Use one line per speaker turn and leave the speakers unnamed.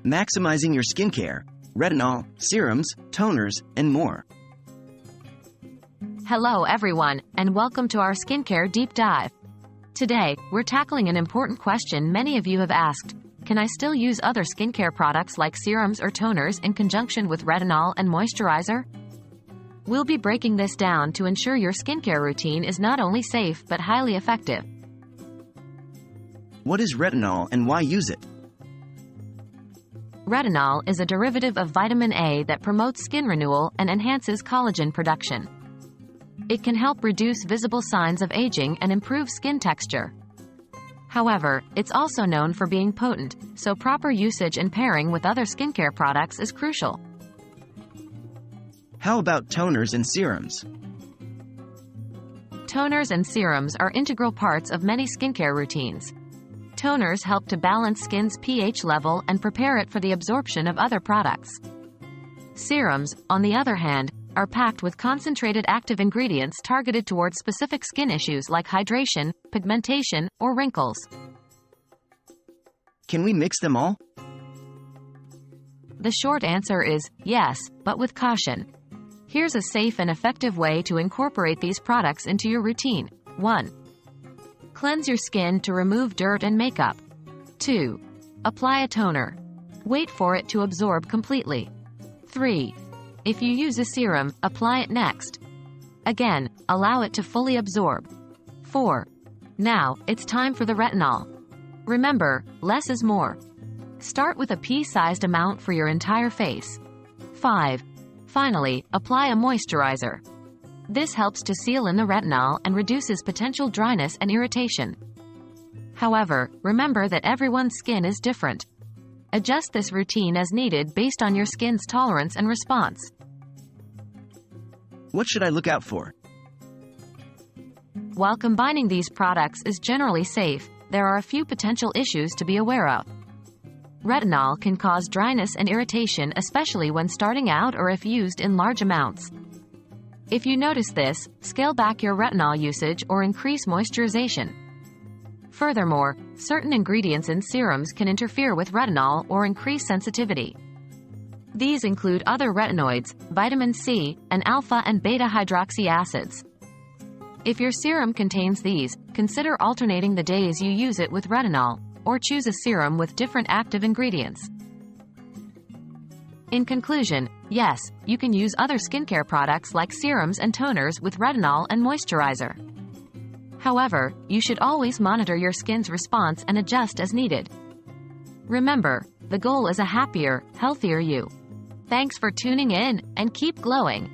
maximizing your skincare, retinol, serums, toners, and more.
Hello everyone, and welcome to our skincare deep dive. Today, we're tackling an important question many of you have asked. Can I still use other skincare products like serums or toners in conjunction with retinol and moisturizer? We'll be breaking this down to ensure your skincare routine is not only safe but highly effective.
What is retinol and why use it?
Retinol is a derivative of vitamin A that promotes skin renewal and enhances collagen production. It can help reduce visible signs of aging and improve skin texture. However, it's also known for being potent, so proper usage and pairing with other skincare products is crucial.
How about toners and serums?
Toners and serums are integral parts of many skincare routines. Toners help to balance skin's pH level and prepare it for the absorption of other products. Serums, on the other hand, are packed with concentrated active ingredients targeted towards specific skin issues like hydration, pigmentation, or wrinkles.
Can we mix them all?
The short answer is yes, but with caution. Here's a safe and effective way to incorporate these products into your routine. 1. Cleanse your skin to remove dirt and makeup. 2. Apply a toner. Wait for it to absorb completely. 3. If you use a serum, apply it next. Again, allow it to fully absorb. 4. Now, it's time for the retinol. Remember, less is more. Start with a pea-sized amount for your entire face. 5. Finally, apply a moisturizer. This helps to seal in the retinol and reduces potential dryness and irritation. However, remember that everyone's skin is different. Adjust this routine as needed based on your skin's tolerance and response.
What should I look out for?
While combining these products is generally safe, there are a few potential issues to be aware of. Retinol can cause dryness and irritation, especially when starting out or if used in large amounts. If you notice this, scale back your retinol usage or increase moisturization. Furthermore, certain ingredients in serums can interfere with retinol or increase sensitivity. These include other retinoids, vitamin C, and alpha and beta hydroxy acids. If your serum contains these, consider alternating the days you use it with retinol, or choose a serum with different active ingredients. In conclusion, yes, you can use other skincare products like serums and toners with retinol and moisturizer. However, you should always monitor your skin's response and adjust as needed. Remember, the goal is a happier, healthier you. Thanks for tuning in, and keep glowing.